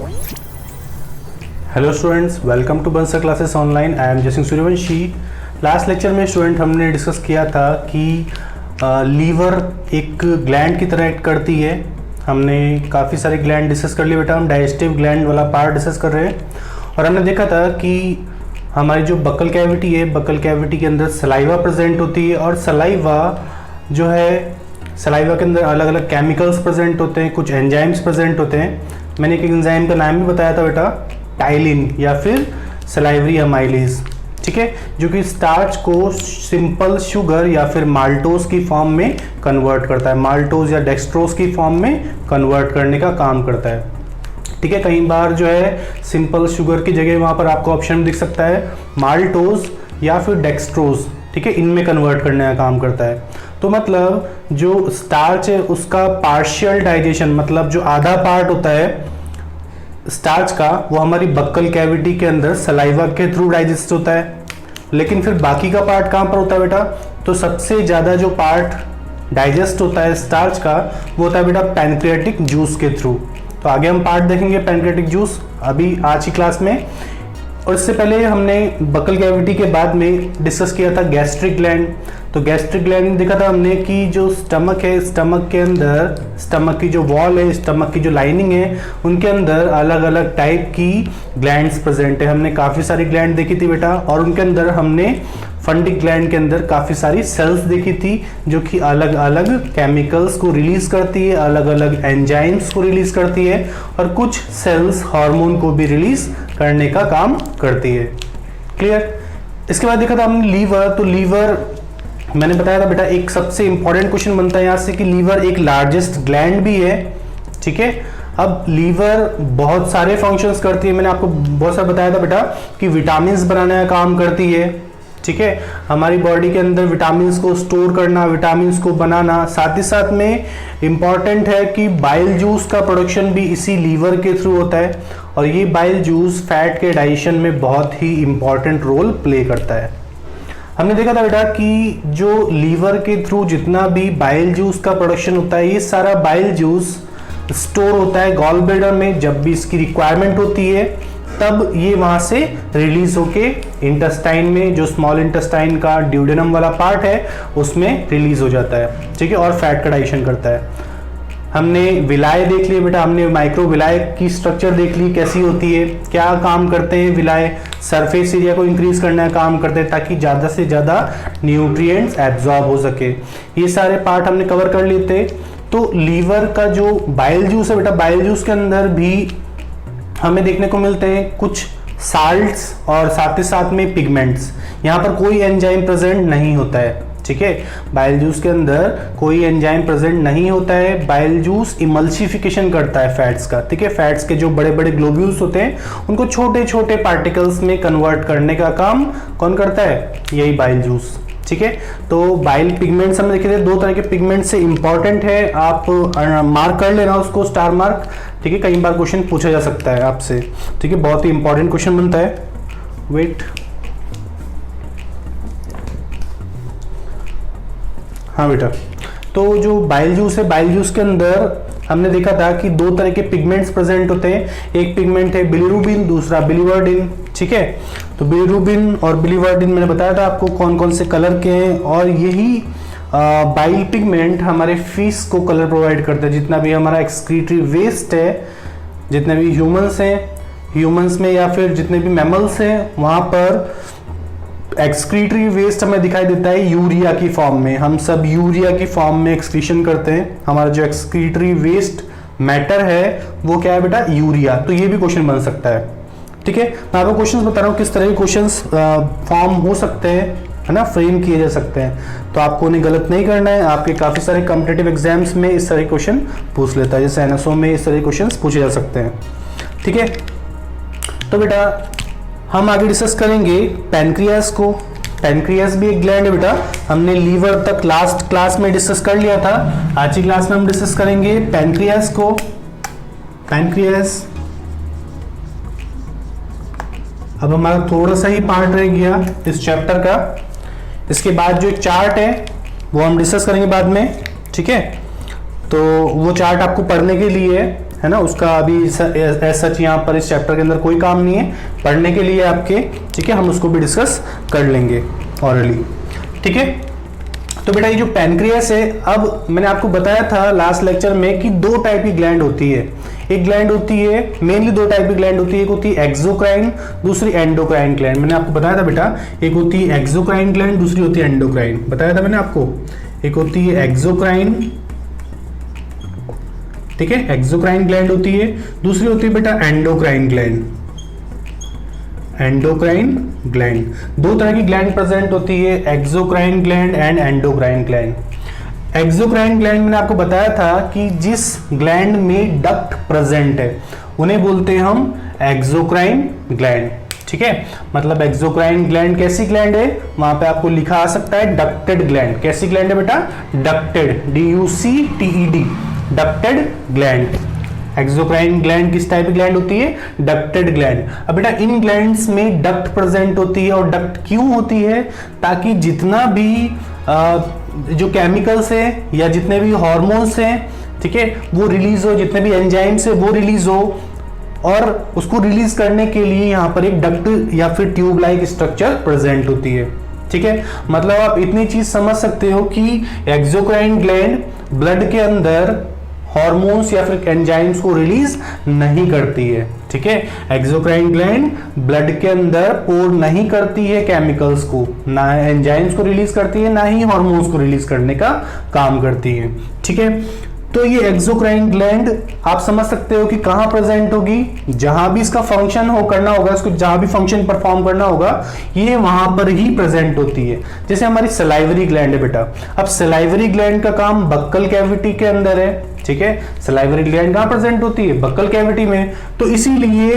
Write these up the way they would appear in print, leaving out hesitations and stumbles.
Hello students, welcome to Bansal classes online. I am Jaisingh Suryavanshi. Last lecture में student हमने discuss किया था कि लीवर एक ग्लैंड की तरह एक्ट करती है। हमने काफ़ी सारे ग्लैंड डिस्कस कर लिए बेटा। हम डाइजेस्टिव ग्लैंड वाला पार्ट डिस्कस कर रहे हैं और हमने देखा था कि हमारी जो बकल कैविटी है, बकल कैविटी के अंदर सलाइवा प्रेजेंट होती है और सलाइवा जो है, सलाइवा के अंदर अलग अलग केमिकल्स प्रेजेंट होते हैं, कुछ एंजाइम्स प्रेजेंट होते हैं। मैंने एक एंजाइम का नाम भी बताया था बेटा, टाइलिन या फिर सलाइवरी अमाइलेज, ठीक है, जो कि स्टार्च को सिंपल शुगर या फिर माल्टोज की फॉर्म में कन्वर्ट करता है, माल्टोज या डेक्सट्रोज की फॉर्म में कन्वर्ट करने का काम करता है, ठीक है। कई बार जो है सिंपल शुगर की जगह वहाँ पर आपको ऑप्शन दिख सकता है माल्टोज या फिर डेक्सट्रोज, ठीक है, इनमें कन्वर्ट करने का काम करता है। तो मतलब जो स्टार्च है उसका पार्शियल डाइजेशन, मतलब जो आधा पार्ट होता है स्टार्च का, वो हमारी बक्कल कैविटी के अंदर सलाइवा के थ्रू डाइजेस्ट होता है। लेकिन फिर बाकी का पार्ट कहाँ पर होता है बेटा? तो सबसे ज़्यादा जो पार्ट डाइजेस्ट होता है स्टार्च का वो होता है बेटा पैनक्रियाटिक जूस के थ्रू। तो आगे हम पार्ट देखेंगे पैनक्रियाटिक जूस अभी आज की क्लास में। और इससे पहले हमने बकल कैविटी के बाद में डिस्कस किया था गैस्ट्रिक ग्लैंड। तो गैस्ट्रिक ग्लैंड देखा था हमने कि जो स्टमक है, स्टमक के अंदर, स्टमक की जो वॉल है, स्टमक की जो लाइनिंग है, उनके अंदर अलग अलग टाइप की ग्लैंड्स प्रेजेंट है। हमने काफ़ी सारी ग्लैंड देखी थी बेटा और उनके अंदर हमने फंडिक ग्लैंड के अंदर काफ़ी सारी सेल्स देखी थी जो कि अलग अलग केमिकल्स को रिलीज करती है, अलग अलग एंजाइम्स को रिलीज करती है और कुछ सेल्स हार्मोन को भी रिलीज करने का काम करती है। क्लियर? इसके बाद देखा था हमने लीवर। तो लीवर मैंने बताया था बेटा एक सबसे इंपॉर्टेंट क्वेश्चन बनता है यहाँ से कि लीवर एक लार्जेस्ट ग्लैंड भी है, ठीक है। अब लीवर बहुत सारे फंक्शंस करती है। मैंने आपको बहुत सारा बताया था बेटा कि विटामिन्स बनाने का काम करती है, ठीक है, हमारी बॉडी के अंदर विटामिन्स को स्टोर करना, विटामिन्स को बनाना। साथ ही साथ में इंपॉर्टेंट है कि बाइल जूस का प्रोडक्शन भी इसी लीवर के थ्रू होता है और ये बाइल जूस फैट के डाइजेशन में बहुत ही इंपॉर्टेंट रोल प्ले करता है। हमने देखा था बेटा कि जो लीवर के थ्रू जितना भी बाइल जूस का प्रोडक्शन होता है, ये सारा बाइल जूस स्टोर होता है गॉल ब्लैडर में। जब भी इसकी रिक्वायरमेंट होती है तब ये वहां से रिलीज होके इंटेस्टाइन में, जो स्मॉल इंटेस्टाइन का ड्यूडेनम वाला पार्ट है, उसमें रिलीज हो जाता है, ठीक है, और फैट का डाइजेशन करता है। हमने विलाय देख लिए बेटा, हमने माइक्रो विलाय की स्ट्रक्चर देख ली कैसी होती है, क्या काम करते हैं विलाय, सरफेस एरिया को इंक्रीज करने का काम करते हैं ताकि ज़्यादा से ज़्यादा न्यूट्रिएंट्स एब्जॉर्ब हो सके। ये सारे पार्ट हमने कवर कर लिए थे। तो लीवर का जो बाइल जूस है बेटा, बाइल जूस के अंदर भी हमें देखने को मिलते हैं कुछ साल्ट्स और साथ ही साथ में पिगमेंट्स। यहाँ पर कोई एंजाइम प्रेजेंट नहीं होता है, ठीक है, बाइल जूस के अंदर कोई एंजाइम प्रेजेंट नहीं होता है। बाइल जूस इमल्सिफिकेशन करता है फैट्स का, ठीक है, फैट्स के जो बड़े बड़े ग्लोब्यूल्स होते हैं उनको छोटे छोटे पार्टिकल्स में कन्वर्ट करने का काम कौन करता है? यही बाइल जूस, ठीक है। तो बाइल पिगमेंट्स हमने देखे थे, दो तरह के पिगमेंट से इंपॉर्टेंट है, आप मार्क कर लेना उसको, स्टार मार्क, ठीक है, कई बार क्वेश्चन पूछा जा सकता है आपसे, ठीक है, बहुत ही इंपॉर्टेंट क्वेश्चन बनता है। वेट, हाँ बेटा, तो जो बाइल जूस है, बाइल जूस के अंदर हमने देखा था कि दो तरह के पिगमेंट्स प्रेजेंट होते हैं। एक पिगमेंट है बिलीरुबिन, दूसरा बिलीवर्डिन, ठीक है। तो बिलीरुबिन और बिलीवर्डिन मैंने बताया था आपको कौन कौन से कलर के हैं और यही बाइल पिगमेंट हमारे फीस को कलर प्रोवाइड करता है। जितना भी हमारा एक्सक्रीटरी वेस्ट है, जितने भी ह्यूमंस हैं, ह्यूमंस में या फिर जितने भी मैमल्स हैं, वहाँ पर एक्सक्रीटरी वेस्ट हमें दिखाई देता है यूरिया की फॉर्म में। हम सब यूरिया की फॉर्म में एक्सक्रीशन करते हैं। हमारा जो एक्सक्रीटरी वेस्ट मैटर है वो क्या है बेटा? यूरिया। तो ये भी क्वेश्चन बन सकता है, ठीक है। मैं आपको क्वेश्चंस बता रहा हूँ किस तरह के क्वेश्चंस फॉर्म हो सकते हैं, है ना, फ्रेम किए जा सकते हैं। तो आपको उन्हें गलत नहीं करना है। आपके काफ़ी सारे कॉम्पिटिटिव एग्जाम्स में इस तरह के क्वेश्चन पूछ लेता है, जैसे एनएसओ में इस तरह के क्वेश्चन पूछे जा सकते हैं, ठीक है। तो बेटा हम आगे डिस्कस करेंगे पैनक्रियास को। पैनक्रियास भी एक ग्लैंड है बेटा। हमने लीवर तक लास्ट क्लास में डिस्कस कर लिया था। आज की क्लास में हम डिस्कस करेंगे पैनक्रियास को। पैनक्रियास अब हमारा थोड़ा सा ही पार्ट रह गया इस चैप्टर का। इसके बाद जो एक चार्ट है वो हम डिस्कस करेंगे बाद में, ठीक है। तो वो चार्ट आपको पढ़ने के लिए है ना, उसका अभी सच यहाँ पर इस चैप्टर के अंदर कोई काम नहीं है, पढ़ने के लिए आपके, ठीक है, हम उसको भी डिस्कस कर लेंगे ऑरली, ठीक है। तो बेटा ये जो पैनक्रियास है, अब मैंने आपको बताया था लास्ट लेक्चर में कि दो टाइप की ग्लैंड होती है। एक ग्लैंड होती है, मेनली दो टाइप की ग्लैंड होती है, एक होती है एक्सोक्राइन, दूसरी एंडोक्राइन ग्लैंड। मैंने आपको बताया था बेटा, एक होती है एक्सोक्राइन ग्लैंड, दूसरी होती है एंडोक्राइन, बताया था मैंने आपको। एक होती है एक्सोक्राइन, ठीक है, एक्सोक्राइन ग्लैंड होती है, दूसरी होती है बेटा एंडोक्राइन ग्लैंड। एंडोक्राइन ग्लैंड, दो तरह की ग्लैंड प्रेजेंट होती है, exocrine gland and endocrine gland. Exocrine gland मैंने आपको बताया था कि जिस ग्लैंड में डक्ट प्रेजेंट है उन्हें बोलते हैं हम एक्सोक्राइन ग्लैंड, ठीक है। मतलब एक्सोक्राइन ग्लैंड कैसी ग्लैंड है, वहां पे आपको लिखा आ सकता है डक्टेड ग्लैंड। कैसी ग्लैंड है बेटा, ducted, DUCTED, ducted gland. Exocrine gland किस टाइप की ग्लैंड होती है, डक्टेड ग्लैंड। अब बेटा इन ग्लैंड्स में डक्ट प्रेजेंट होती है, और डक्ट क्यों होती है, ताकि जितना भी जो केमिकल्स है या जितने भी हार्मोन्स हैं, ठीक है, वो रिलीज हो, जितने भी एंजाइम्स है वो रिलीज हो, और उसको रिलीज करने के लिए यहाँ पर एक डक्ट या फिर ट्यूब लाइक स्ट्रक्चर प्रेजेंट होती है, ठीक है। मतलब आप इतनी चीज समझ सकते हो कि एक्सोक्राइन ग्लैंड ब्लड के अंदर हार्मोन्स या फिर एंजाइम्स को रिलीज नहीं करती है, ठीक है। एक्सोक्राइन ग्लैंड ब्लड के अंदर पोर नहीं करती है केमिकल्स को, ना एंजाइम्स को रिलीज करती है, ना ही हार्मोन्स को रिलीज करने का काम करती है, ठीक है। तो ये एक्सोक्राइन ग्लैंड आप समझ सकते हो कि कहां प्रेजेंट होगी, जहां भी इसका फंक्शन हो करना होगा, इसको जहां भी फंक्शन परफॉर्म करना होगा, ये वहां पर ही प्रेजेंट होती है। जैसे हमारी सलाइवरी ग्लैंड है बेटा, अब सलाइवरी ग्लैंड का काम बक्कल कैविटी के अंदर है, ठीक है। सलाइवरी ग्लैंड कहां प्रेजेंट होती है, बक्कल कैविटी में। तो इसीलिए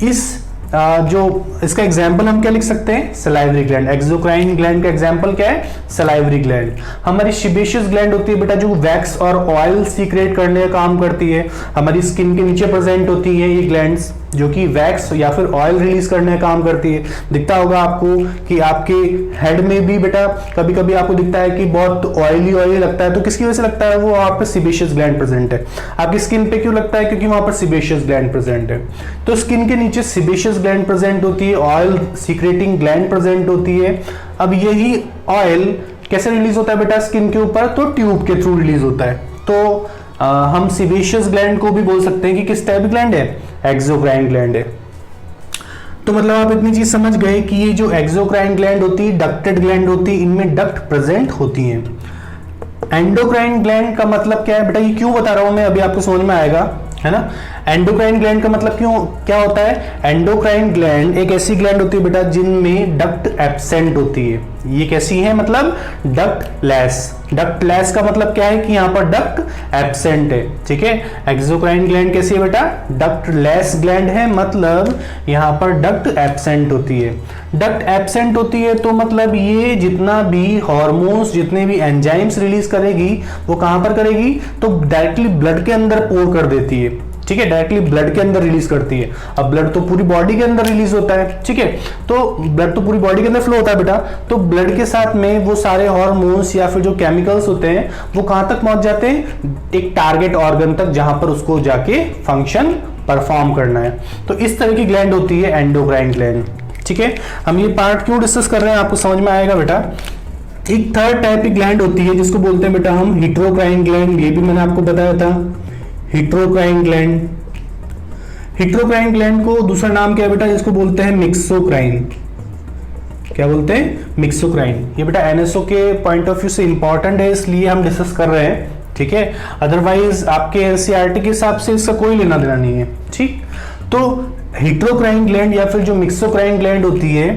इस जो इसका एग्जाम्पल हम क्या लिख सकते हैं, सलाइवरी ग्लैंड। एक्सोक्राइन ग्लैंड का एग्जाम्पल क्या है, सलाइवरी ग्लैंड। हमारी सिबेशियस ग्लैंड होती है बेटा, जो वैक्स और ऑयल सीक्रेट करने का काम करती है, हमारी स्किन के नीचे प्रेजेंट होती है ये ग्लैंड्स, जो कि वैक्स या फिर ऑयल रिलीज करने का काम करती है। दिखता होगा आपको कि आपके हेड में भी बेटा कभी कभी आपको दिखता है कि बहुत ऑयली लगता है, तो किसकी वजह से लगता है, वो वहां पर सिबेशियस ग्लैंड प्रेजेंट है। आपकी स्किन पे क्यों लगता है, क्योंकि वहां पर सिबेशियस ग्लैंड प्रेजेंट है। तो स्किन के नीचे सिबेशियस ग्लैंड प्रेजेंट होती है, ऑयल सीक्रेटिंग ग्लैंड प्रेजेंट होती है। अब यही ऑयल कैसे रिलीज होता है बेटा स्किन के ऊपर, तो ट्यूब के थ्रू रिलीज होता है। तो हम सिबेशियस ग्लैंड को भी बोल सकते हैं कि किस टाइप ग्लैंड है, एक्सोक्राइन ग्लैंड है। तो मतलब आप इतनी चीज समझ गए कि ये जो एक्सोक्राइन ग्लैंड होती है, डक्टेड ग्लैंड होती है, इनमें डक्ट प्रेजेंट होती है। एंडोक्राइन ग्लैंड का मतलब क्या है बेटा, ये क्यों बता रहा हूं मैं, अभी आपको समझ में आएगा, है ना। एंडोक्राइन ग्लैंड का मतलब क्यों क्या होता है, एंडोक्राइन ग्लैंड एक ऐसी ग्लैंड होती है बेटा जिनमें डक्ट एब्सेंट होती है। ये कैसी है, मतलब डक्ट लेस। डक्ट लेस का मतलब क्या है कि यहां पर डक्ट एब्सेंट है, ठीक है। एक्सोक्राइन ग्लैंड कैसी है बेटा, डक्ट लेस ग्लैंड है, मतलब यहां पर डक्ट एब्सेंट होती है। डक्ट एब्सेंट होती है तो मतलब ये जितना भी हार्मोन्स, जितने भी एंजाइम्स रिलीज करेगी, वो कहां पर करेगी, तो डायरेक्टली ब्लड के अंदर पोर कर देती है, ठीक है, डायरेक्टली ब्लड के अंदर रिलीज करती है। अब ब्लड तो पूरी बॉडी के अंदर रिलीज होता है, ठीक है, तो ब्लड तो पूरी बॉडी के अंदर फ्लो होता है बेटा, तो ब्लड के साथ में वो सारे हार्मोन्स या फिर जो केमिकल्स होते हैं वो कहां तक पहुंच जाते हैं, एक टारगेट ऑर्गन तक, जहां पर उसको जाके फंक्शन परफॉर्म करना है। तो इस तरह की ग्लैंड होती है एंडोक्राइन ग्लैंड, ठीक है। हम ये पार्ट क्यों डिस्कस कर रहे हैं आपको समझ में आएगा बेटा। एक थर्ड टाइप की ग्लैंड होती है जिसको बोलते हैं बेटा हम हेटेरोक्राइन ग्लैंड, ये भी मैंने आपको बताया था, हेटेरोक्राइन ग्लैंड। हेटेरोक्राइन ग्लैंड को दूसरा नाम क्या है बेटा, इसको बोलते हैं मिक्सोक्राइन। क्या बोलते हैं, मिक्सोक्राइन। ये बेटा एनएसओ के पॉइंट ऑफ व्यू से इंपॉर्टेंट है, इसलिए हम डिस्कस कर रहे हैं, ठीक है। अदरवाइज आपके एनसीईआरटी के हिसाब से इसका कोई लेना देना नहीं है, ठीक। तो हेटेरोक्राइन ग्लैंड या फिर जो मिक्सोक्राइन ग्लैंड होती है,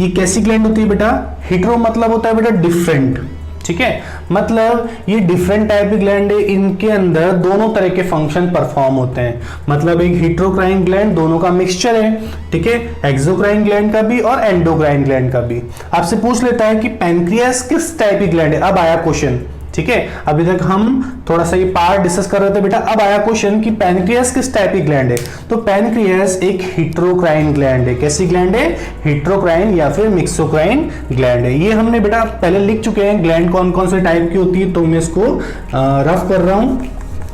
ये कैसी ग्लैंड होती है बेटा, हेटेरो मतलब होता है बेटा डिफरेंट, ठीक है, मतलब ये डिफरेंट टाइप की ग्लैंड है, इनके अंदर दोनों तरह के फंक्शन परफॉर्म होते हैं। मतलब एक हेटेरोक्राइन ग्लैंड दोनों का मिक्सचर है, ठीक है, एक्सोक्राइन ग्लैंड का भी और एंडोक्राइन ग्लैंड का भी। आपसे पूछ लेता है कि पैनक्रियास किस टाइप की ग्लैंड है, अब आया क्वेश्चन, ठीक है। अभी तक हम थोड़ा सा ये पार्ट डिस्कस कर रहे थे बेटा, अब आया क्वेश्चन कि पैनक्रियास किस टाइप की ग्लैंड है। तो पैनक्रियास एक हेटेरोक्राइन ग्लैंड है। कैसी ग्लैंड है, हेटेरोक्राइन या फिर मिक्सोक्राइन ग्लैंड है। ये हमने बेटा पहले लिख चुके हैं ग्लैंड कौन कौन से टाइप की होती है, तो मैं इसको रफ कर रहा हूं,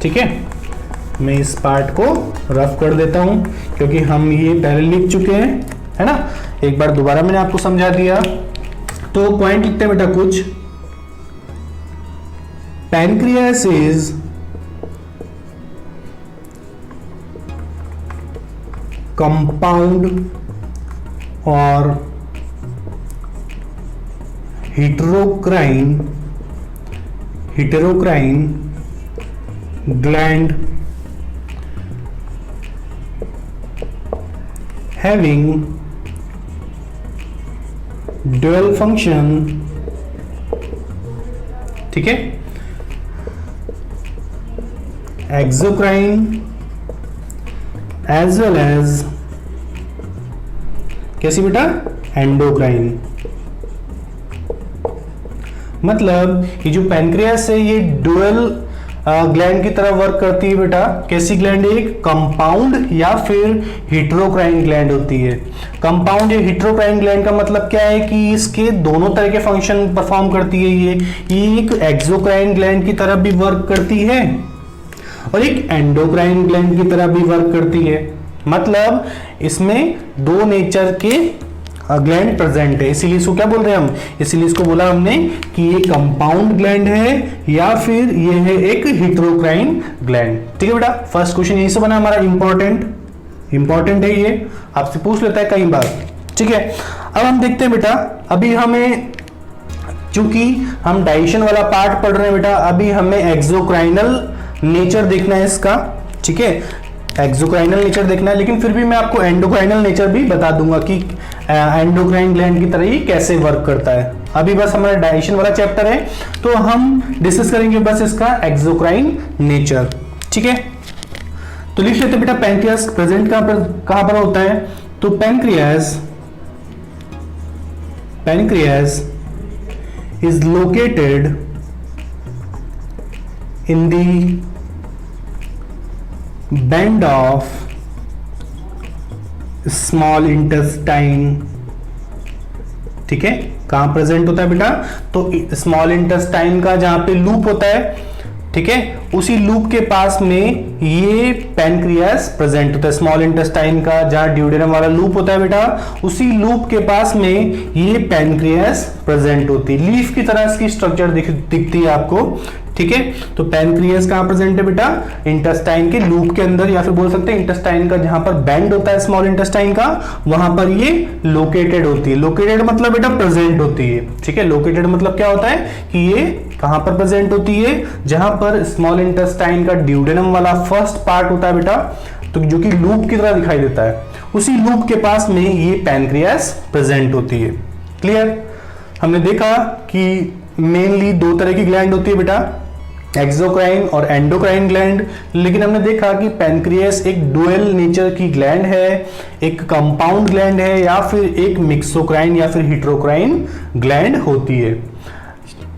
ठीक है, मैं इस पार्ट को रफ कर देता हूं क्योंकि हम ये पहले लिख चुके हैं, है ना। एक बार दोबारा मैंने आपको समझा दिया। तो पॉइंट लिखते हैं बेटा कुछ। पैनक्रियास इज कंपाउंड और heterocrine gland having dual function, ठीक है, exocrine as well as कैसी बेटा, एंडोक्राइन। मतलब ये जो पैनक्रियास है ये डुअल ग्लैंड की तरह वर्क करती है बेटा। कैसी ग्लैंड है, एक कंपाउंड या फिर हेटेरोक्राइन ग्लैंड होती है। कंपाउंड या हेटेरोक्राइन ग्लैंड का मतलब क्या है कि इसके दोनों तरह के फंक्शन परफॉर्म करती है। ये एक एक्सोक्राइन ग्लैंड की तरह भी वर्क करती है और एक एंडोक्राइन ग्लैंड की तरह भी वर्क करती है। मतलब इसमें दो नेचर के ग्लैंड प्रेजेंट है, इसीलिए इसको क्या बोल रहे हैं हम, इसीलिए इसको बोला हमने कि ये कंपाउंड ग्लैंड है या फिर ये है एक हेटेरोक्राइन ग्लैंड। ठीक है बेटा, फर्स्ट क्वेश्चन यहीं से बना हमारा, इंपॉर्टेंट है, ये आपसे पूछ लेता है कई बार। ठीक है, अब हम देखते हैं बेटा, अभी हमें चूंकि हम डाइजेशन वाला पार्ट पढ़ रहे हैं बेटा, अभी हमें एक्सोक्राइनल नेचर देखना है इसका। ठीक है, एक्सोक्राइनल नेचर देखना है, लेकिन फिर भी मैं आपको एंडोक्राइनल नेचर भी बता दूंगा कि एंडोक्राइन ग्लैंड की तरह ही कैसे वर्क करता है। अभी बस हमारा डाइजेशन वाला चैप्टर है तो हम डिस्कस करेंगे बस इसका एक्सोक्राइन नेचर। ठीक है, तो लिख लेते बेटा, पैंक्रियास प्रेजेंट कहां पर होता है, तो pancreas is located in the band of small intestine। ठीक है, कहां प्रेजेंट होता है बेटा, तो स्मॉल इंटेस्टाइन का जहां पे लूप होता है, ठीक है, उसी लूप के पास में ये पैनक्रियास प्रेजेंट होता है। स्मॉल इंटेस्टाइन का जहां ड्यूडेनम वाला लूप होता है बेटा, उसी लूप के पास में ये पैनक्रियास प्रेजेंट होती है। लीफ की तरह इसकी स्ट्रक्चर दिखती है आपको। ठीक है, तो पैनक्रियास कहां प्रेजेंट है बेटा, इंटेस्टाइन के लूप के अंदर, या फिर बोल सकते हैं इंटेस्टाइन का जहां पर बैंड होता है स्मॉल इंटेस्टाइन का, वहां पर ये लोकेटेड होती है। लोकेटेड मतलब बेटा प्रेजेंट होती है। ठीक है, लोकेटेड मतलब क्या होता है कि ये कहां पर प्रेजेंट होती है, जहां पर स्मॉल इंटेस्टाइन का ड्यूडेनम वाला फर्स्ट पार्ट होता है बेटा, तो जो कि लूप की तरह दिखाई देता है, उसी लूप के पास में ये पैनक्रियास प्रेजेंट होती है। क्लियर, हमने देखा कि मेनली दो तरह की ग्लैंड होती है बेटा, एक्सोक्राइन और एंडोक्राइन ग्लैंड, लेकिन हमने देखा कि पैनक्रियास एक डुअल नेचर की ग्लैंड है, एक कंपाउंड ग्लैंड है या फिर एक मिक्सोक्राइन या फिर हेटेरोक्राइन ग्लैंड होती है।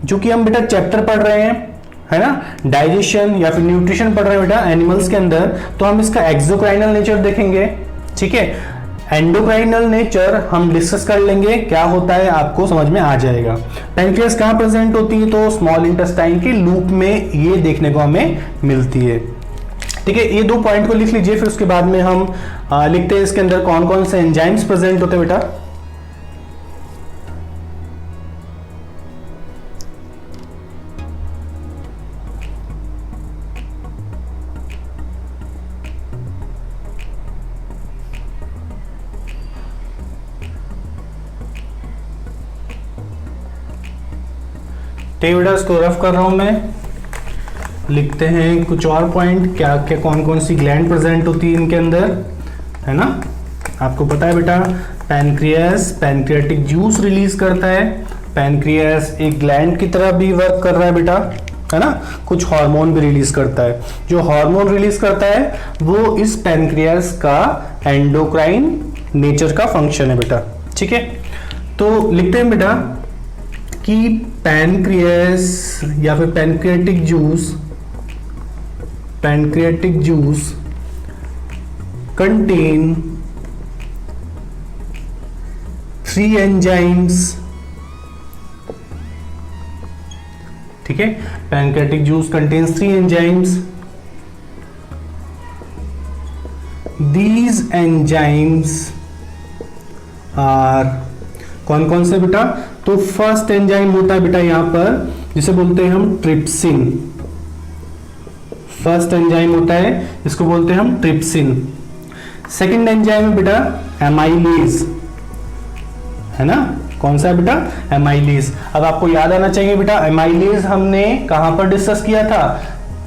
जो कि हम बेटा चैप्टर पढ़ रहे हैं, है ना, डाइजेशन या फिर न्यूट्रिशन पढ़ रहे हैं बेटा एनिमल्स के अंदर, तो हम इसका एक्सोक्राइनल नेचर देखेंगे। ठीक है, एंडोक्राइनल नेचर हम डिस्कस कर लेंगे, क्या होता है आपको समझ में आ जाएगा। पैनक्रियास कहां प्रेजेंट होती है, तो स्मॉल इंटेस्टाइन के लूप में ये देखने को हमें मिलती है। ठीक है, ये दो पॉइंट को लिख लीजिए, फिर उसके बाद में हम लिखते हैं इसके अंदर कौन कौन से एंजाइम्स प्रेजेंट होते हैं बेटा। बेटा इसको रफ कर रहा हूं मैं, लिखते हैं कुछ और पॉइंट, क्या क्या कौन कौन सी ग्लैंड प्रेजेंट होती है इनके अंदर, है ना। आपको पता है बेटा, पैनक्रियास पैनक्रियाटिक जूस रिलीज करता है। पैनक्रियास एक ग्लैंड की तरह भी वर्क कर रहा है बेटा, है ना, कुछ हार्मोन भी रिलीज करता है। जो हार्मोन रिलीज करता है वो इस पैनक्रियास का एंडोक्राइन नेचर का फंक्शन है बेटा। ठीक है, तो लिखते हैं बेटा कि पैनक्रियास या फिर पैनक्रियाटिक जूस कंटेन 3 एंजाइम्स। ठीक है, pancreatic juice contains 3 enzymes these enzymes are, कौन कौन से बेटा? तो फर्स्ट एंजाइम होता है बेटा यहां पर जिसे बोलते हैं हम ट्रिप्सिन। फर्स्ट एंजाइम होता है इसको बोलते हैं हम ट्रिप्सिन। सेकंड एंजाइम है बेटा एमाइलेज, है ना? कौन सा है बेटा? एमाइलेज। अब आपको याद आना चाहिए बेटा, एमाइलेज हमने कहां पर डिस्कस किया था?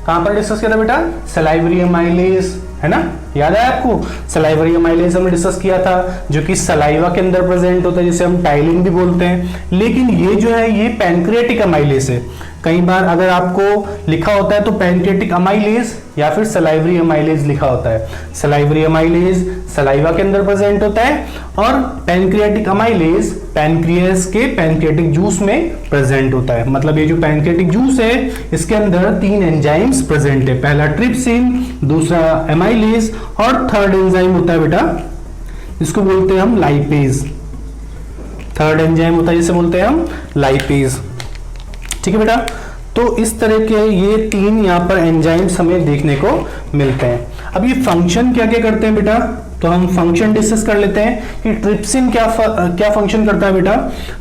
कहां पर डिस्कस किया था बेटा? सलाइवरी एमाइलेज, है ना? याद है आपको? सलाइवरी एमाइलेज हमने डिस्कस किया था, जो कि सलाइवा के अंदर प्रेजेंट होता है, जिसे हम टाइलिन भी बोलते हैं। लेकिन ये जो है ये पैनक्रियाटिक एमाइलेज है। कई बार अगर आपको लिखा होता है तो पैनक्रियाटिक एमाइलेज या फिर सलाइवरी एमाइलेज लिखा होता है। सलाइवरी एमाइलेज सलाइवा के अंदर प्रेजेंट होता है और पैनक्रियाटिक एमाइलेज पैनक्रियास के पैनक्रियाटिक जूस में प्रेजेंट होता है। मतलब ये जो पैनक्रियाटिक जूस है इसके अंदर 3 एंजाइम्स प्रेजेंट है, पहला ट्रिप्सिन, दूसरा एमाइलेज और थर्ड एंजाइम होता है बेटा जिसको बोलते हैं हम लाइपेज। थर्ड एंजाइम होता है जिसे बोलते हैं हम लाइपेज। ठीक है बेटा? तो इस तरह के ये 3 यहाँ पर एंजाइम्स हमें देखने को मिलते हैं। अब ये फंक्शन क्या क्या करते हैं बेटा? तो हम फंक्शन डिस्कस कर लेते हैं कि ट्रिप्सिन क्या फंक्शन करता है बेटा।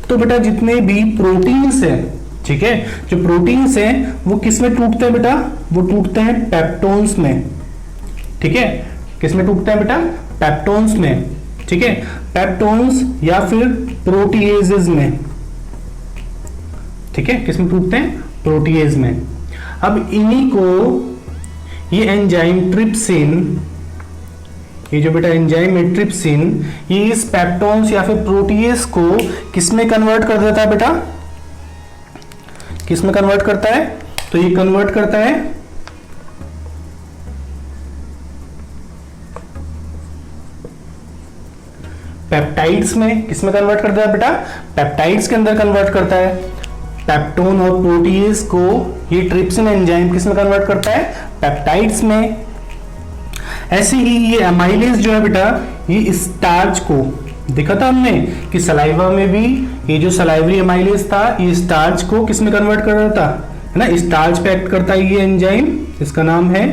तो बेटा जितने भी प्रोटीन्स हैं, ठीक है, जो प्रोटीन्स हैं वो किस में टूटते हैं बेटा? वो टूटते हैं पेप्टोन्स में। ठीक है, किस में टूटते हैं बेटा? पेप्टोन्स में। ठीक है, पेप्टोन्स या फिर प्रोटीएजेस में। ठीक है, किस में टूटते हैं? प्रोटीएज में। अब इन्हीं को ये एंजाइम ट्रिप्सिन, ये जो बेटा एंजाइम है ट्रिप्सिन, ये इस पेप्टोन्स या फिर प्रोटीएज को किस में कन्वर्ट कर देता है बेटा? किस में कन्वर्ट करता है? तो ये कन्वर्ट करता है पेप्टाइड्स में। किस में कन्वर्ट करता है बेटा? पेप्टाइड्स के अंदर कन्वर्ट करता है। पेप्टोन और प्रोटीएज को ये ट्रिप्सिन एंजाइम किस में कन्वर्ट करता है? पेप्टाइड्स में। ऐसे ही ये एमाइलेज जो है बेटा ये स्टार्च को, देखा था हमने कि सलाइवा में भी ये जो सलाइवरी एमाइलेज था ये स्टार्च को किस में कन्वर्ट कर रहा था, है ना? स्टार्च पे एक्ट करता है ये एंजाइम, इसका नाम है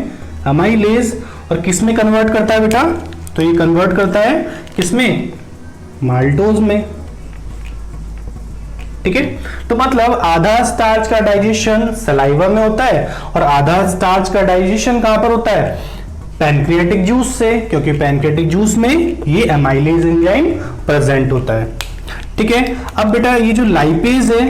एमाइलेज। और किस में कन्वर्ट करता है बेटा? तो ये कन्वर्ट करता है किस में? माल्टोज में। ठीक है, तो मतलब आधा स्टार्च का डाइजेशन सलाइवा में होता है और आधा स्टार्च का डाइजेशन कहां पर होता है? पैनक्रियाटिक जूस से, क्योंकि पैनक्रियाटिक जूस में ये एमाइलेज एंजाइम प्रेजेंट होता है। ठीक है, अब बेटा ये जो लाइपेज है,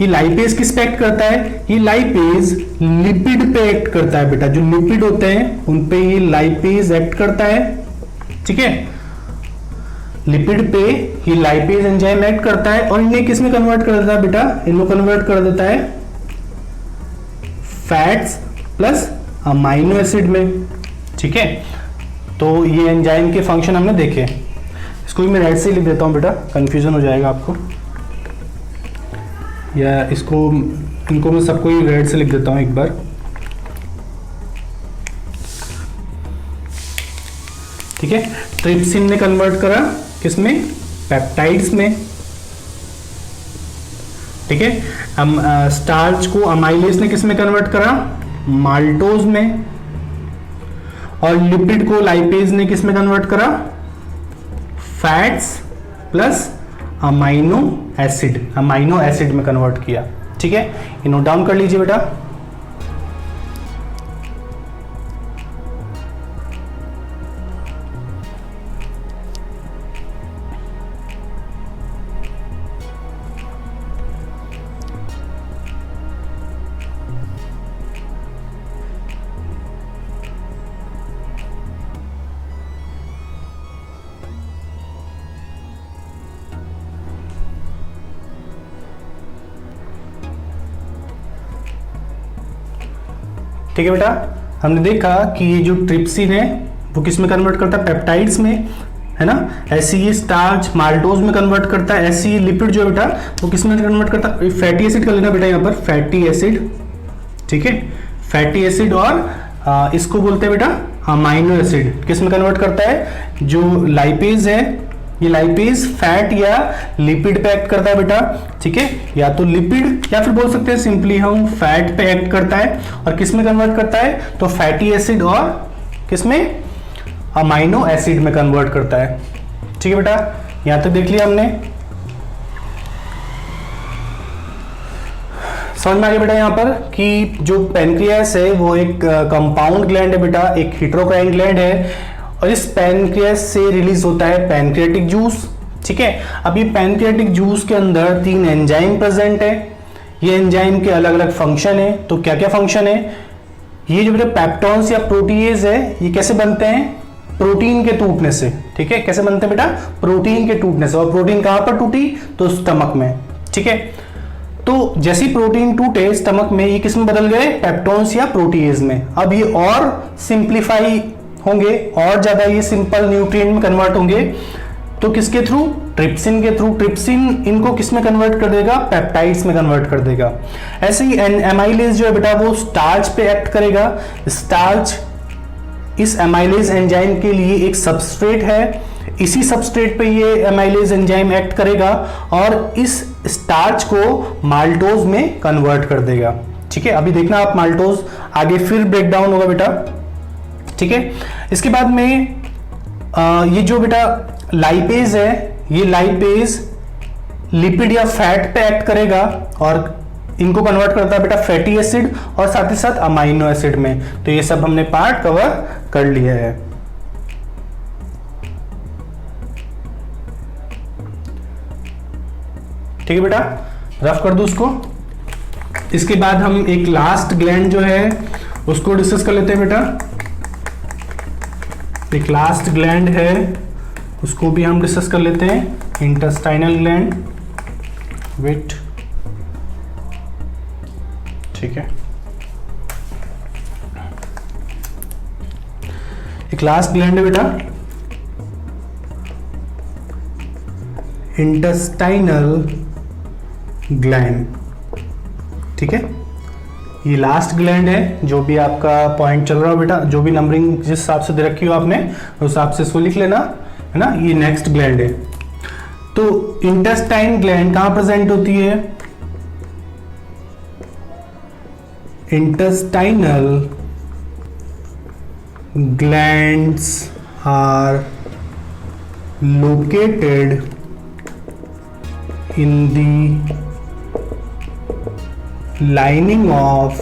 ये लाइपेज किस पे एक्ट करता है? ये लाइपेज लिपिड पे एक्ट करता है बेटा। जो लिपिड होते हैं उन पे ये लाइपेज एक्ट करता है। ठीक है, लिपिड पे ये लाइपेज एंजाइम एक्ट करता है और इन्हें किस में कन्वर्ट कर देता है बेटा? इनको कन्वर्ट कर देता है फैट्स प्लस अमाइनो एसिड में। ठीक है, तो ये एंजाइम के फंक्शन हमने देखे। इसको भी मैं राइट से लिख देता हूं बेटा, कंफ्यूजन हो जाएगा आपको, या इसको इनको मैं सबको ही रेड से लिख देता हूं एक बार। ठीक है, ट्रिप्सिन ने कन्वर्ट करा किसमें? पेप्टाइड्स में। ठीक है, स्टार्च को अमाइलेज ने किसमें कन्वर्ट करा? माल्टोज में। और लिपिड को लाइपेज ने किसमें कन्वर्ट करा? फैट्स प्लस अमाइनो एसिड में कन्वर्ट किया। ठीक है, ये नोट डाउन कर लीजिए बेटा। ठीक है बेटा, हमने देखा कि ये जो ट्रिप्सिन है वो किस में कन्वर्ट करता है? पेप्टाइड्स में, है ना? ऐसे ये स्टार्च माल्टोज में कन्वर्ट करता है। ऐसे ये लिपिड जो है बेटा वो किस में कन्वर्ट करता है? फैटी एसिड कर लेना बेटा यहाँ पर, फैटी एसिड। ठीक है, फैटी एसिड। और इसको बोलते हैं बेटा अमाइनो एसिड। किस में कन्वर्ट करता है? जो लाइपेज है ये लाइपेज फैट या लिपिड पे एक्ट करता है बेटा। ठीक है, या तो लिपिड या फिर बोल सकते हैं सिंपली हम फैट पे एक्ट करता है। और किस में कन्वर्ट करता है? तो फैटी एसिड और किस में? अमाइनो एसिड में कन्वर्ट करता है। ठीक है बेटा, यहां तक देख लिया हमने, समझ में आ गया बेटा यहाँ पर कि जो पैनक्रियास है वो एक कंपाउंड ग्लैंड है बेटा, एक हेटेरोक्राइन ग्लैंड है, और इस पैनक्रियास से रिलीज होता है पैनक्रियाटिक जूस। ठीक है, अब ये पैनक्रियाटिक जूस के अंदर 3 एंजाइम प्रेजेंट है। ये एंजाइम के अलग अलग फंक्शन है। तो क्या क्या फंक्शन है? ये जो बेटा पेप्टोन्स या प्रोटीएज है, ये कैसे बनते हैं? प्रोटीन के टूटने से। ठीक है, कैसे बनते हैं बेटा? प्रोटीन के टूटने से। और प्रोटीन कहां पर टूटी? तो स्टमक में। ठीक है, तो जैसे प्रोटीन टूटे स्टमक में, ये किस में बदल गए? पेप्टोन्स या प्रोटीएज में। अब ये और सिंप्लीफाई होंगे, और ज्यादा ये सिंपल न्यूट्रिएंट में कन्वर्ट होंगे। तो किसके थ्रू? ट्रिप्सिन के थ्रू। ट्रिप्सिन इनको किस में कन्वर्ट कर देगा? पेप्टाइड्स में कन्वर्ट कर देगा। ऐसे ही एमाइलेज जो है बेटा वो स्टार्च पे एक्ट करेगा। स्टार्च इस एमाइलेज एंजाइम के लिए एक सबस्ट्रेट है। इसी सबस्ट्रेट पे ये एमाइलेज एंजाइम एक्ट करेगा और इस स्टार्च को माल्टोज में कन्वर्ट कर देगा। ठीक है, अभी देखना आप माल्टोज आगे फिर ब्रेक डाउन होगा बेटा। ठीक है, इसके बाद में ये जो बेटा लाइपेज है, ये लाइपेज लिपिड या फैट पे एक्ट करेगा और इनको कन्वर्ट करता है बेटा फैटी एसिड और साथ ही साथ अमाइनो एसिड में। तो ये सब हमने पार्ट कवर कर लिया है। ठीक है बेटा, रफ कर दो उसको। इसके बाद हम एक लास्ट ग्लैंड जो है उसको डिस्कस कर लेते हैं बेटा। एक लास्ट ग्लैंड है, उसको भी हम डिस्कस कर लेते हैं, इंटेस्टाइनल ग्लैंड। वेट, ठीक है, एक लास्ट ग्लैंड है बेटा इंटेस्टाइनल ग्लैंड। ठीक है, ये लास्ट ग्लैंड है। जो भी आपका पॉइंट चल रहा हो बेटा, जो भी नंबरिंग जिस हिसाब से दे रखी हो आपने, उस हिसाब से इसको लिख लेना, है ना। ये नेक्स्ट ग्लैंड है। तो इंटेस्टाइन ग्लैंड कहां प्रेजेंट होती है? Intestinal glands are located in the lining of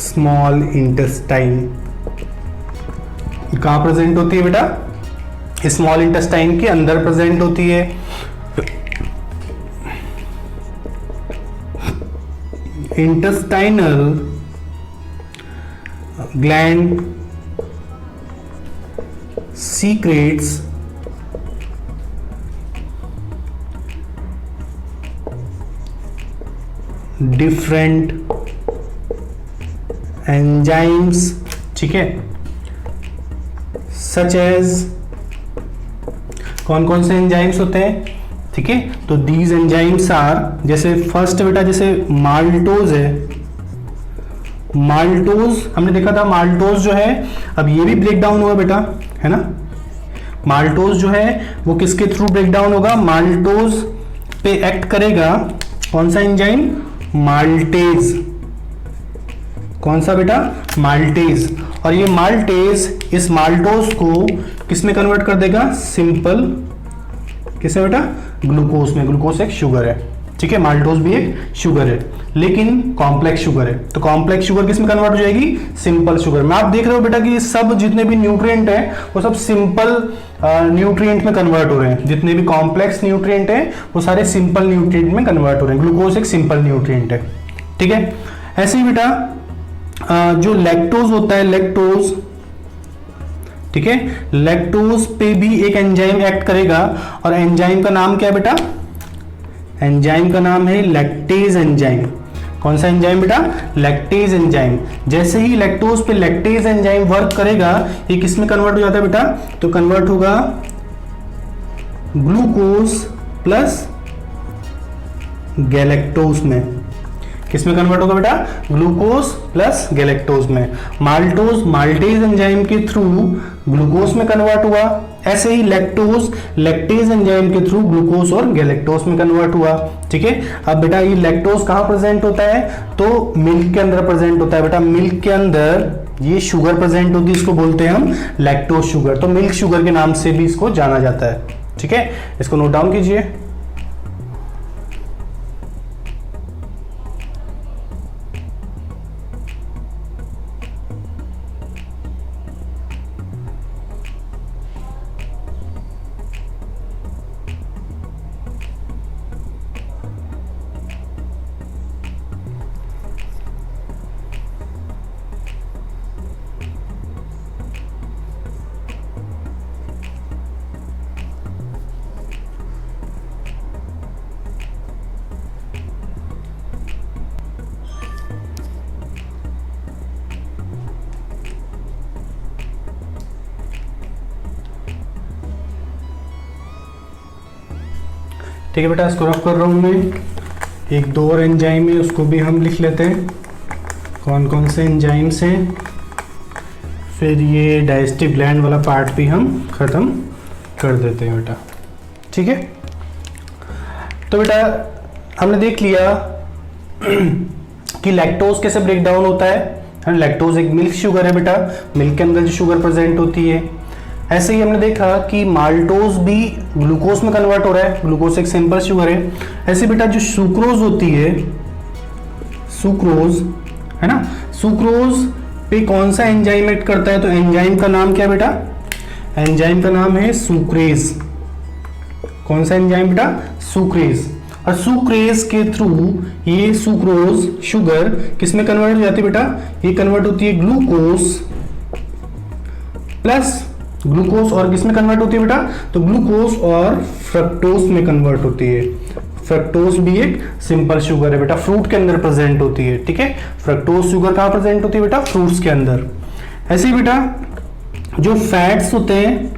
small intestine। कहाँ प्रेजेंट होती है बेटा? स्मॉल इंटेस्टाइन के अंदर प्रेजेंट होती है। Intestinal gland secretes different enzymes। ठीक है, such as कौन कौन से एंजाइम्स होते हैं? ठीक है, तो दीज एंजाइम्स आर, जैसे फर्स्ट बेटा जैसे माल्टोज है। माल्टोज हमने देखा था, माल्टोज जो है, अब ये भी ब्रेक डाउन होगा बेटा, है ना। माल्टोज जो है वो किसके थ्रू ब्रेक डाउन होगा? माल्टोज पे एक्ट करेगा कौन सा एंजाइम? माल्टेज। कौन सा बेटा? माल्टेज। और ये माल्टेज इस माल्टोज को किस में कन्वर्ट कर देगा? सिंपल किस में बेटा? ग्लूकोज में। ग्लूकोज एक शुगर है। ठीक है, माल्टोज भी एक शुगर है लेकिन कॉम्प्लेक्स शुगर है। तो कॉम्प्लेक्स शुगर किस में कन्वर्ट हो जाएगी? सिंपल शुगर में। आप देख रहे हो बेटा कि सब जितने भी न्यूट्रिएंट है वो सब सिंपल न्यूट्रिएंट में कन्वर्ट हो रहे हैं। जितने भी कॉम्प्लेक्स न्यूट्रिएंट है वो सारे सिंपल न्यूट्रिएंट में कन्वर्ट हो रहे हैं। ग्लूकोज एक सिंपल न्यूट्रिएंट है। ठीक है, ऐसे ही बेटा जो लैक्टोज होता है, लैक्टोज, ठीक है, लैक्टोज पे भी एक एंजाइम एक्ट करेगा और एंजाइम का नाम क्या है बेटा? एंजाइम का नाम है लैक्टेज एंजाइम। कौन सा एंजाइम बेटा? Lactase enzyme. जैसे ही लैक्टोज पे लैक्टेज एंजाइम वर्क करेगा, ये किस में कन्वर्ट हो जाता है बेटा? तो कन्वर्ट होगा ग्लूकोज प्लस गैलेक्टोज में। किस में कन्वर्ट होगा बेटा? ग्लूकोज प्लस गैलेक्टोज में। माल्टोज माल्टेज एंजाइम के थ्रू ग्लूकोज में कन्वर्ट हुआ। ऐसे ही लैक्टोज लैक्टेज एंजाइम के थ्रू ग्लूकोज और गैलेक्टोज में कन्वर्ट हुआ। ठीक है, अब बेटा ये लैक्टोज कहां प्रेजेंट होता है? तो मिल्क के अंदर प्रेजेंट होता है बेटा। मिल्क के अंदर ये शुगर प्रेजेंट होती है, इसको बोलते हैं हम लैक्टोज शुगर। तो मिल्क शुगर के नाम से भी इसको जाना जाता है। ठीक है, इसको नोट डाउन कीजिए। ठीक है बेटा, इसको रफ कर रहा हूँ मैं। एक दो और एंजाइम है, उसको भी हम लिख लेते हैं कौन कौन से एंजाइम्स हैं। फिर ये डाइजेस्टिव ग्लैंड वाला पार्ट भी हम ख़त्म कर देते हैं बेटा। ठीक है, तो बेटा हमने देख लिया कि लैक्टोज कैसे ब्रेक डाउन होता है। लैक्टोज एक मिल्क शुगर है बेटा, मिल्क के अंदर जो शुगर प्रेजेंट होती है। ऐसे ही हमने देखा कि माल्टोज भी ग्लूकोज में कन्वर्ट हो रहा है, ग्लूकोज एक सिंपल शुगर है। ऐसे बेटा जो सुक्रोज होती है, सुक्रोज है ना, सुक्रोज पे कौन सा एंजाइम एक्ट करता है? तो एंजाइम का नाम क्या बेटा? एंजाइम का नाम है सुक्रेज। कौन सा एंजाइम बेटा? सुक्रेज। और सुक्रेज के थ्रू ये सुक्रोज शुगर किस में कन्वर्ट हो जाती है बेटा? ये कन्वर्ट होती है ग्लूकोज प्लस ग्लूकोज, और किस में कन्वर्ट होती है बेटा? तो ग्लूकोज और फ्रक्टोज में कन्वर्ट होती है। फ्रक्टोज भी एक सिंपल शुगर है बेटा, फ्रूट के अंदर प्रेजेंट होती है। ठीक है, फ्रक्टोज शुगर कहां प्रेजेंट होती है बेटा? फ्रूट्स के अंदर। ऐसे ही बेटा जो फैट्स होते हैं,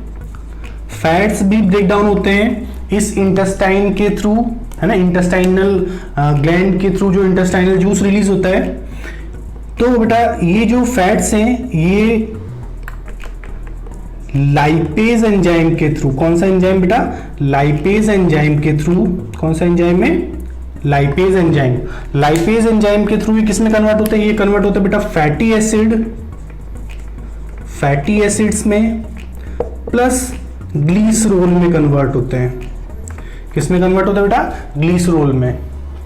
फैट्स भी ब्रेक डाउन होते हैं इस इंटेस्टाइन के थ्रू, है ना, इंटेस्टाइनल ग्लैंड के थ्रू जो इंटेस्टाइनल जूस रिलीज होता है। तो बेटा ये जो फैट्स हैं ये लाइपेज एंजाइम के थ्रू, कौन सा एंजाइम बेटा? लाइपेज एंजाइम के थ्रू। कौन सा एंजाइम है? Lipase enzyme. लाइपेज एंजाइम के थ्रू ये किस में कन्वर्ट होता है? ये कन्वर्ट होता है बेटा फैटी एसिड, फैटी एसिड्स में, प्लस ग्लीसरोल में कन्वर्ट होते हैं। किस में कन्वर्ट होता है बेटा? ग्लीसरोल में।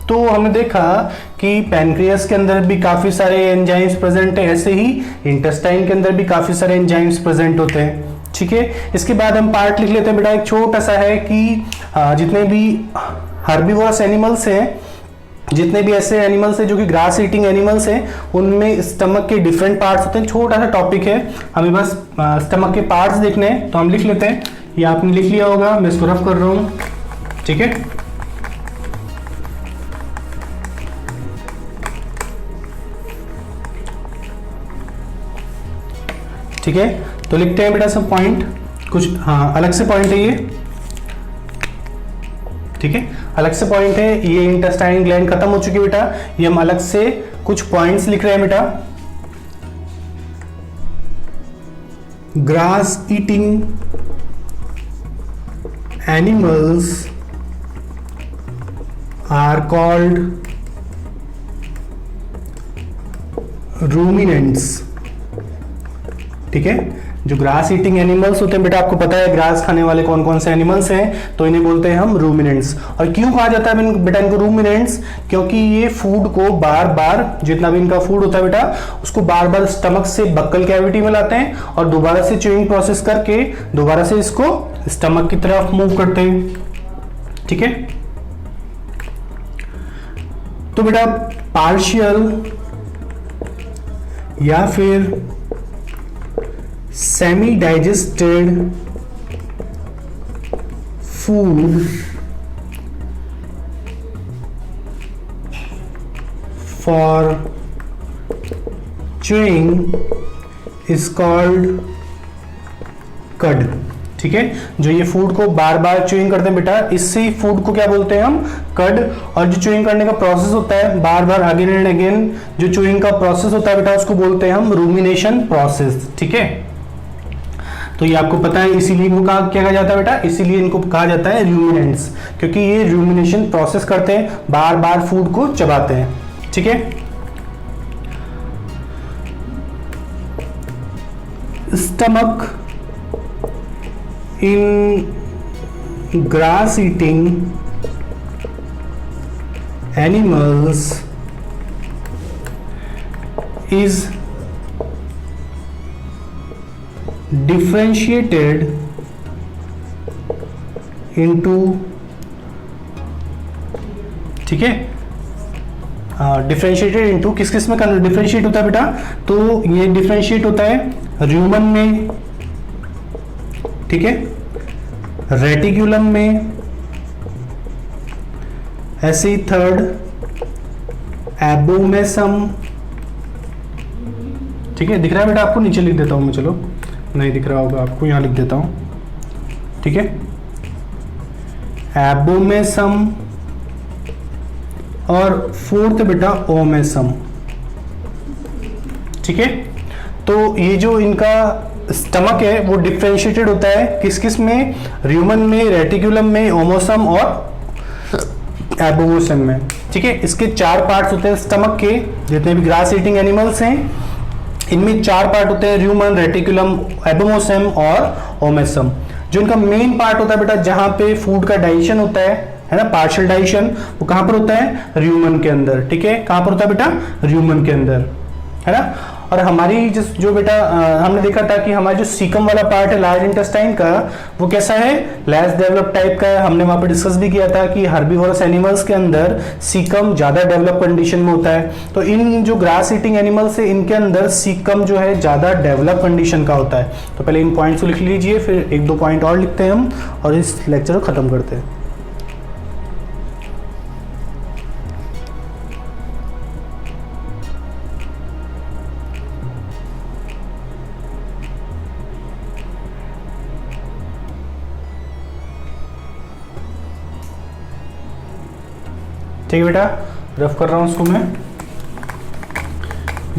तो हमने देखा कि पैनक्रियास के अंदर भी काफी सारे एंजाइम्स प्रेजेंट है, ऐसे ही इंटेस्टाइन के अंदर भी काफी सारे एंजाइम्स प्रेजेंट होते हैं। ठीक है, इसके बाद हम पार्ट लिख लेते हैं बेटा। एक छोटा सा है कि जितने भी हर्बीवोरस एनिमल्स हैं, जितने भी ऐसे एनिमल्स हैं जो कि ग्रास ईटिंग एनिमल्स हैं, उनमें स्टमक के डिफरेंट पार्ट्स होते हैं। छोटा सा टॉपिक है, हमें बस स्टमक के पार्ट्स देखने हैं, तो हम लिख लेते हैं। ये आपने लिख लिया होगा, मैं इसको रफ कर रहा हूँ। ठीक है, ठीक है, तो लिखते हैं बेटा सब पॉइंट, कुछ हाँ अलग से पॉइंट है ये। ठीक है, अलग से पॉइंट है ये। इंटेस्टाइन ग्लैंड खत्म हो चुकी है बेटा, ये हम अलग से कुछ पॉइंट्स लिख रहे हैं बेटा। Grass eating animals are called ruminants. ठीक है, जो ग्रास ईटिंग एनिमल्स होते हैं बेटा, आपको पता है ग्रास खाने वाले कौन कौन से एनिमल्स हैं, तो इन्हें बोलते हैं हम रूमिनेंट्स। और क्यों कहा जाता है बेटा इनको रूमिनेंट्स? क्योंकि ये फूड को बार बार, जितना भी इनका फूड होता है बेटा, उसको बार बार स्टमक से बक्कल कैविटी में लाते हैं और दोबारा से च्यूइंग प्रोसेस करके दोबारा से इसको स्टमक की तरफ मूव करते हैं। ठीक है, तो बेटा पार्शियल या फिर semi digested food for chewing is called कड। ठीक है, जो ये फूड को बार बार च्यूइंग करते हैं बेटा, इससे फूड को क्या बोलते हैं हम? कड। और जो च्यूइंग करने का प्रोसेस होता है बार बार अगेन एंड अगेन, जो च्यूइंग का प्रोसेस होता है बेटा, उसको बोलते हैं हम रूमिनेशन प्रोसेस। ठीक है, तो ये आपको पता है, इसीलिए इनको क्या कहा जाता है बेटा? इसीलिए इनको कहा जाता है रूमिनेंट्स, क्योंकि ये रूमिनेशन प्रोसेस करते हैं, बार बार फूड को चबाते हैं। ठीक है, stomach in grass eating animals is differentiated into, ठीक है, डिफरेंशिएटेड इनटू किस किस में डिफरेंशिएट होता है बेटा, तो ये डिफरेंशिएट होता है र्यूमन में, ठीक है, रेटिक्यूलम में, ऐसे ही थर्ड एबोमेसम, ठीक है, दिख रहा है बेटा आपको, नीचे लिख देता हूं मैं, चलो नहीं दिख रहा होगा आपको, यहां लिख देता हूं, ठीक है, एबोमेसम, और फोर्थ बेटा ओमेसम, ठीक है। तो ये जो इनका स्टमक है वो डिफरेंशिएटेड होता है किस किस में, र्यूमन में, रेटिक्यूलम में, ओमोसम और एबोमोसम में, ठीक है। इसके 4 पार्ट्स होते हैं स्टमक के, जितने भी ग्रास ईटिंग एनिमल्स हैं इनमें 4 पार्ट होते हैं, र्यूमन, रेटिक्यूलम, एबोमोसम और ओमेसम। जो इनका मेन पार्ट होता है बेटा, जहां पे फूड का डाइजेशन होता है ना, पार्शियल डाइजेशन, वो कहां पर होता है, र्यूमन के अंदर, ठीक है। कहां पर होता है बेटा, र्यूमन के अंदर, है ना। और हमारी जो बेटा हमने देखा था कि हमारा जो सीकम वाला पार्ट है लार्ज इंटेस्टाइन का, वो कैसा है, लेस डेवलप टाइप का है। हमने वहां पे डिस्कस भी किया था कि हर्बीवोरस एनिमल्स के अंदर सीकम ज्यादा डेवलप कंडीशन में होता है, तो इन जो ग्रास ईटिंग एनिमल्स है इनके अंदर सीकम जो है ज्यादा डेवलप कंडीशन का होता है। तो पहले इन पॉइंट्स को लिख लीजिए, फिर 1-2 पॉइंट और लिखते हैं हम और इस लेक्चर को खत्म करते हैं। ठीक है बेटा, रफ कर रहा हूं उसको मैं,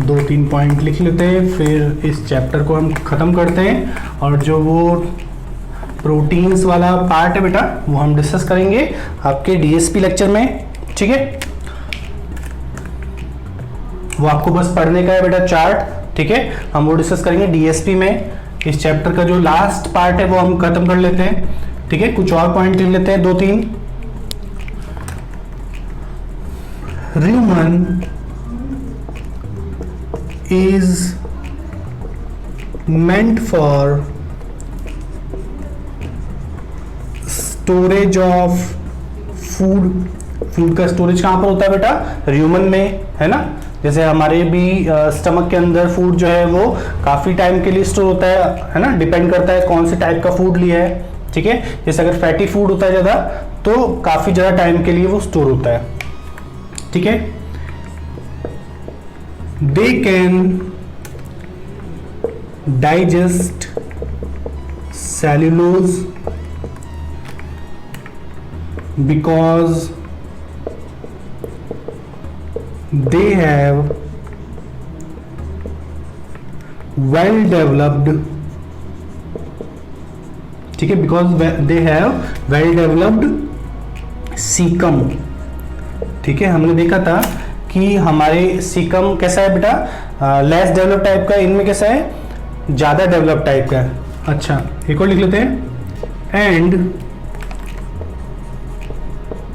2-3 पॉइंट लिख लेते हैं, फिर इस चैप्टर को हम खत्म करते हैं। और जो वो प्रोटीन्स वाला पार्ट है बेटा, वो हम डिस्कस करेंगे आपके डीएसपी लेक्चर में, ठीक है। वो आपको बस पढ़ने का है बेटा चार्ट, ठीक है, हम वो डिस्कस करेंगे डीएसपी में। इस चैप्टर का जो लास्ट पार्ट है वो हम खत्म कर लेते हैं, ठीक है। कुछ और पॉइंट लिख लेते हैं, 2-3। Rumen is meant for storage of food। Food का स्टोरेज कहां पर होता है बेटा, र्यूमन में, है ना। जैसे हमारे भी स्टमक के अंदर फूड जो है वो काफी टाइम के लिए स्टोर होता है ना, डिपेंड करता है कौन से टाइप का फूड लिया है, ठीक है। जैसे अगर फैटी फूड होता है ज्यादा, तो काफी ज्यादा टाइम के लिए वो स्टोर होता है, ठीक है। They can digest cellulose because they have well developed, ठीक है, because they have well developed caecum, ठीक है। हमने देखा था कि हमारे सीकम कैसा है बेटा, लेस डेवलप टाइप का, इनमें कैसा है, ज्यादा डेवलप टाइप का है। अच्छा, एक और लिख लेते हैं, एंड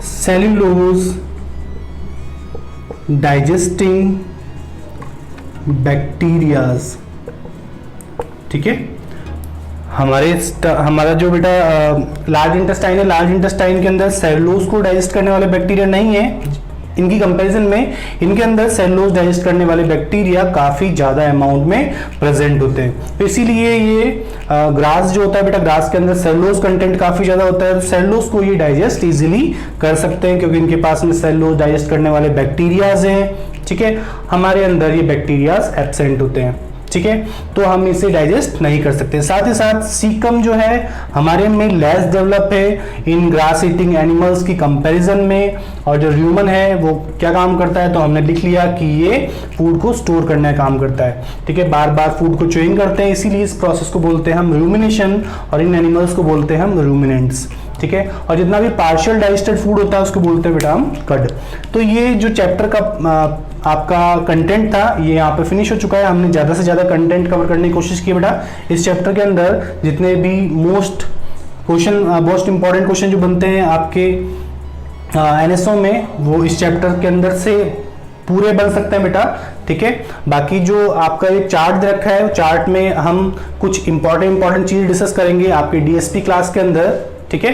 सेल्यूलोज डाइजेस्टिंग बैक्टीरियाज, ठीक है। हमारा जो बेटा लार्ज इंटेस्टाइन है, लार्ज इंटेस्टाइन के अंदर सेलुलोज को डाइजेस्ट करने वाले बैक्टीरिया नहीं है। इनकी कंपैरिजन में इनके अंदर सेलुलोज डाइजेस्ट करने वाले बैक्टीरिया काफी ज्यादा अमाउंट में प्रेजेंट होते हैं। तो इसीलिए ये ग्रास जो होता है बेटा, ग्रास के अंदर सेलुलोज कंटेंट काफी ज्यादा होता है, तो सेलुलोज को ये डाइजेस्ट इजीली कर सकते हैं क्योंकि इनके पास में सेलुलोज डाइजेस्ट करने वाले बैक्टीरियाज हैं, ठीक है। हमारे अंदर ये बैक्टीरियाज एब्सेंट होते हैं, ठीक है, तो हम इसे डाइजेस्ट नहीं कर सकते। साथ ही साथ सीकम जो है हमारे में लेस डेवलप है इन ग्रास ईटिंग एनिमल्स की कंपैरिजन में, और जो ह्यूमन है वो क्या काम करता है, तो हमने लिख लिया कि ये फूड को स्टोर करने का काम करता है, ठीक है, बार बार फूड को च्यूइंग करते हैं, इसीलिए इस प्रोसेस को बोलते हैं हम रूमिनेशन, और इन एनिमल्स को बोलते हैं हम रूमिनेंट्स, ठीक है। और जितना भी पार्शियल डाइजेस्टेड फूड होता है उसको बोलते हैं बेटा हम कड। तो ये जो चैप्टर का आपका कंटेंट था ये यहाँ पे फिनिश हो चुका है। हमने ज़्यादा से ज़्यादा कंटेंट कवर करने की कोशिश की बेटा। इस चैप्टर के अंदर जितने भी मोस्ट इंपॉर्टेंट क्वेश्चन जो बनते हैं आपके NSO में, वो इस चैप्टर के अंदर से पूरे बन सकते हैं बेटा, ठीक है। बाकी जो आपका एक चार्ट दे रखा है, चार्ट में हम कुछ इंपॉर्टेंट चीज डिस्कस करेंगे आपके DSP क्लास के अंदर, ठीक है।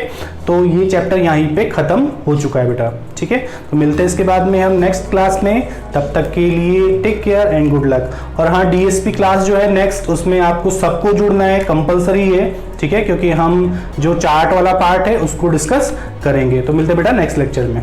तो ये चैप्टर यहीं पे खत्म हो चुका है बेटा, ठीक है। तो मिलते हैं इसके बाद में हम नेक्स्ट क्लास में, तब तक के लिए take care and good luck. और हाँ, DSP क्लास जो है नेक्स्ट, उसमें आपको सबको जुड़ना है, कंपलसरी है, ठीक है, क्योंकि हम जो चार्ट वाला पार्ट है उसको डिस्कस करेंगे। तो मिलते हैं बेटा नेक्स्ट लेक्चर में।